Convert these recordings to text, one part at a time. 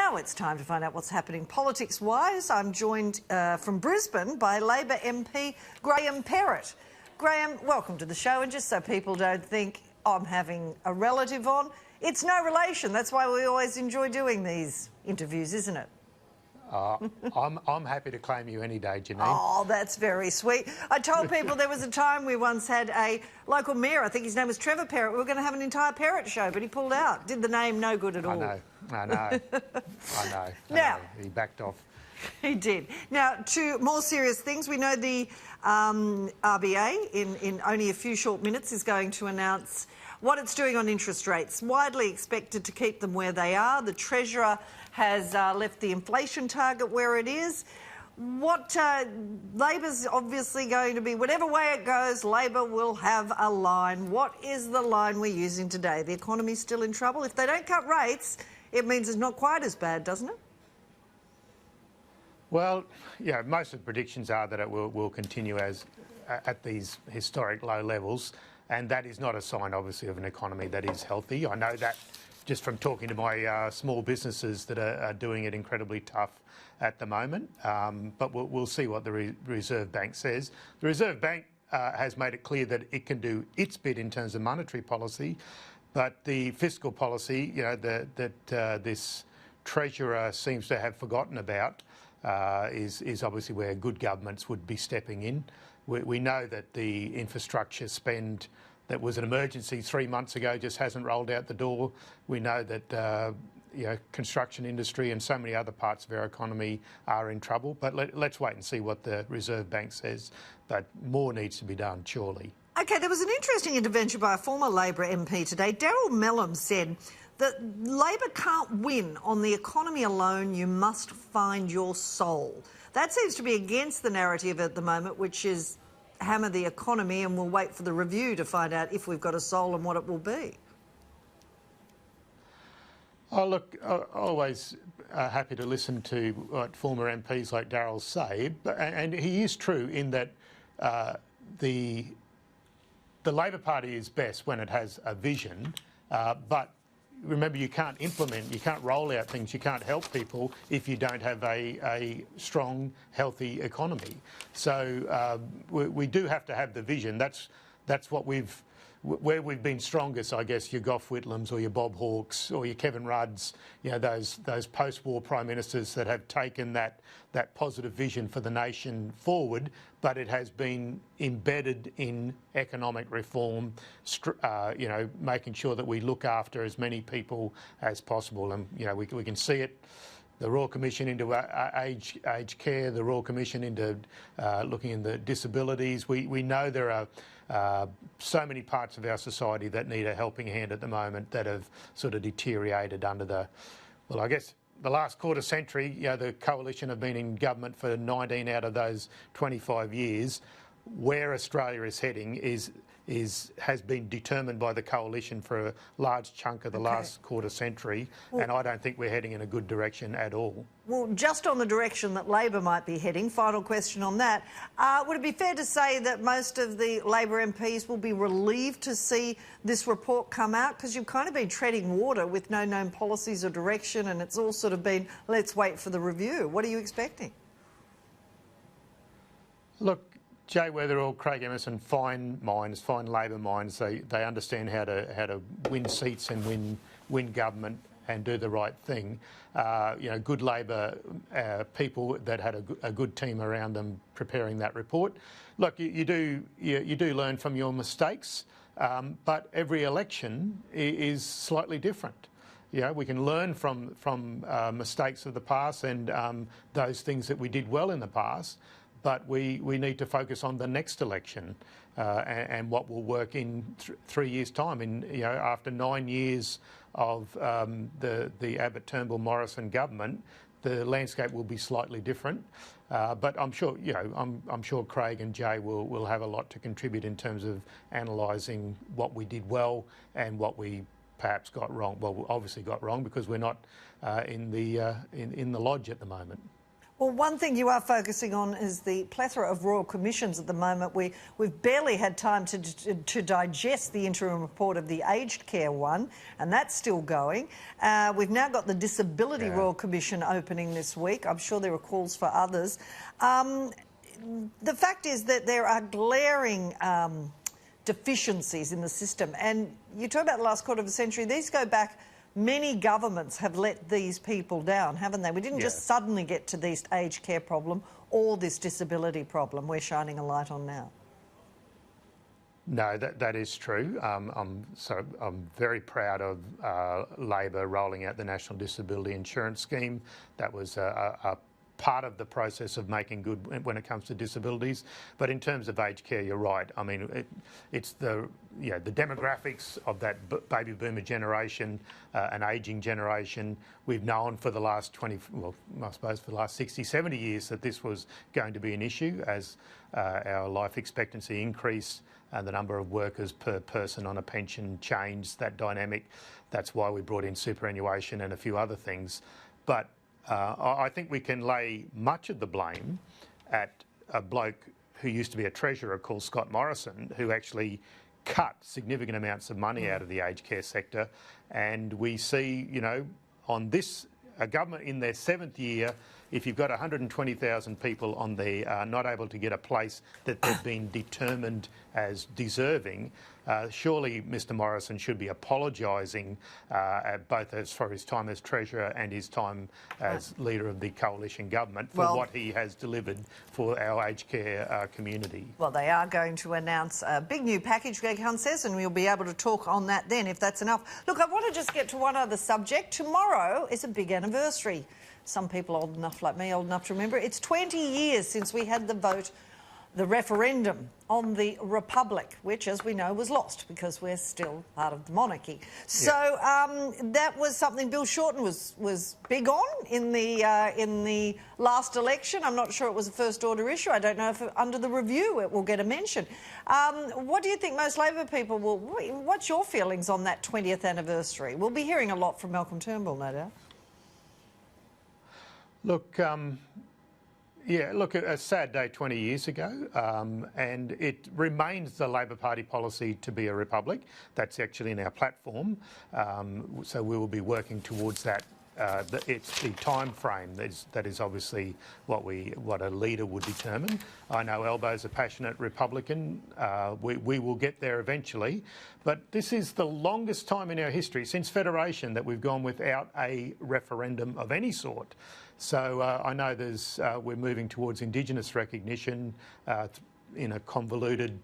Now it's time to find out what's happening politics-wise. I'm joined from Brisbane by Labor MP Graham Perrett. Graham, welcome to the show. And just so people don't think I'm having a relative on, it's no relation. That's why we always enjoy doing these interviews, isn't it? I'm happy to claim you any day, Janine. Oh, that's very sweet. I told people there was a time we once had a local mayor, I think his name was Trevor Perrett, we were going to have an entire Perrett show, but he pulled out. Did the name no good at all. I know. Now, he backed off. He did. Now, to more serious things, we know the RBA, in only a few short minutes, is going to announce what it's doing on interest rates. Widely expected to keep them where they are. The Treasurer has left the inflation target where it is. What Labor's obviously going to be, whatever way it goes, Labor will have a line. What is the line we're using today? The economy's still in trouble. If they don't cut rates, it means it's not quite as bad, doesn't it? Well, yeah, most of the predictions are that it will continue as at these historic low levels, and that is not a sign, obviously, of an economy that is healthy. I know that just from talking to my small businesses that are doing it incredibly tough at the moment. But we'll see what the Reserve Bank says. The Reserve Bank has made it clear that it can do its bit in terms of monetary policy, but the fiscal policy, you know, that this Treasurer seems to have forgotten about is obviously where good governments would be stepping in. We know that the infrastructure spend that was an emergency 3 months ago just hasn't rolled out the door. We know that construction industry and so many other parts of our economy are in trouble. But let's wait and see what the Reserve Bank says. But more needs to be done, surely. OK, there was an interesting intervention by a former Labor MP today. Daryl Mellum said that Labor can't win on the economy alone, you must find your soul. That seems to be against the narrative at the moment, which is hammer the economy and we'll wait for the review to find out if we've got a soul and what it will be. Oh, look, always happy to listen to what former MPs like Daryl say, and he is true in that the Labor Party is best when it has a vision, but remember, you can't implement, you can't roll out things, you can't help people if you don't have a strong, healthy economy. So we do have to have the vision. That's what where we've been strongest, I guess, your Gough Whitlams or your Bob Hawkes or your Kevin Rudds, you know, those post-war prime ministers that have taken that positive vision for the nation forward, but it has been embedded in economic reform, you know, making sure that we look after as many people as possible. And, you know, we can see it. The Royal Commission into aged care, the Royal Commission into looking into disabilities. We know there are so many parts of our society that need a helping hand at the moment that have sort of deteriorated under the, well, I guess the last quarter century. You know, the Coalition have been in government for 19 out of those 25 years. Where Australia is heading has been determined by the Coalition for a large chunk of the last quarter century, and I don't think we're heading in a good direction at all. Well, just on the direction that Labor might be heading, final question on that, would it be fair to say that most of the Labor MPs will be relieved to see this report come out? Because you've kind of been treading water with no known policies or direction, and it's all sort of been, let's wait for the review. What are you expecting? Look, Jay Weatherall, Craig Emerson, fine minds, fine Labor minds. They understand how to win seats and win government and do the right thing. You know, good Labor people that had a good team around them preparing that report. Look, you do learn from your mistakes, but every election is slightly different. You know, we can learn from mistakes of the past and those things that we did well in the past. But we need to focus on the next election and what will work in 3 years' time. And you know, after 9 years of the Abbott Turnbull Morrison government, the landscape will be slightly different. But I'm sure, you know, I'm sure Craig and Jay will have a lot to contribute in terms of analysing what we did well and what we perhaps got wrong. Well, we obviously got wrong because we're not in the lodge at the moment. Well, one thing you are focusing on is the plethora of royal commissions at the moment. We've barely had time to digest the interim report of the aged care one, and that's still going. We've now got the Disability Royal Commission opening this week. I'm sure there are calls for others. The fact is that there are glaring deficiencies in the system, and you talk about the last quarter of a century. These go back. Many governments have let these people down, haven't they? We didn't just suddenly get to this aged care problem or this disability problem we're shining a light on now. No, that is true. I'm very proud of Labor rolling out the National Disability Insurance Scheme. That was a part of the process of making good when it comes to disabilities. But in terms of aged care, you're right. I mean, it's the demographics of that baby boomer generation, an ageing generation. We've known for the last for the last 60, 70 years that this was going to be an issue as our life expectancy increased and the number of workers per person on a pension changed, that dynamic. That's why we brought in superannuation and a few other things. But I think we can lay much of the blame at a bloke who used to be a treasurer called Scott Morrison, who actually cut significant amounts of money out of the aged care sector. And we see, on this, a government in their seventh year, if you've got 120,000 people on the not able to get a place that they've been determined as deserving, surely Mr Morrison should be apologising both for his time as Treasurer and his time as Leader of the Coalition Government for what he has delivered for our aged care community. Well, they are going to announce a big new package, Greg Hunt says, and we'll be able to talk on that then if that's enough. Look, I want to just get to one other subject. Tomorrow is a big anniversary. Some people old enough like me, old enough to remember. It's 20 years since we had the vote, the referendum on the Republic, which, as we know, was lost because we're still part of the monarchy. So that was something Bill Shorten was big on in the last election. I'm not sure it was a first order issue. I don't know if under the review it will get a mention. What do you think most Labor people will... What's your feelings on that 20th anniversary? We'll be hearing a lot from Malcolm Turnbull, no doubt. Look, a sad day 20 years ago, and it remains the Labor Party policy to be a republic. That's actually in our platform, so we will be working towards that. It's the time frame that is obviously what a leader would determine. I know Albo's a passionate Republican. We will get there eventually, but this is the longest time in our history since Federation that we've gone without a referendum of any sort. So I know we're moving towards Indigenous recognition in a convoluted,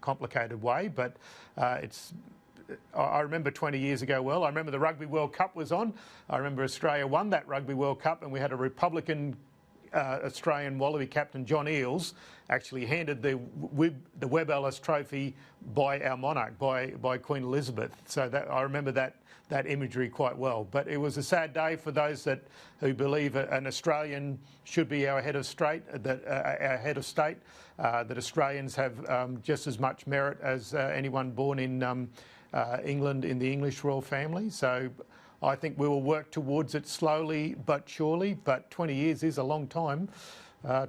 complicated way, but I remember 20 years ago well. I remember the Rugby World Cup was on. I remember Australia won that Rugby World Cup and we had a Republican Australian Wallaby captain, John Eales, actually handed the Webb Ellis Trophy by our monarch, by Queen Elizabeth. So I remember that imagery quite well. But it was a sad day for those who believe an Australian should be our head of state, that Australians have just as much merit as anyone born in England in the English royal family. So I think we will work towards it slowly but surely, but 20 years is a long time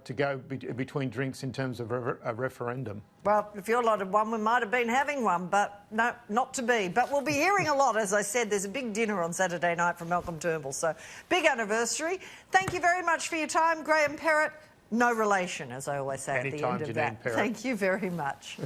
to go between drinks in terms of a referendum. Well, if you're allotted one, we might have been having one, but no, not to be. But we'll be hearing a lot. As I said, there's a big dinner on Saturday night from Malcolm Turnbull, so big anniversary. Thank you very much for your time, Graham Perrett. No relation, as I always say at the end of that. Perrett. Thank you very much.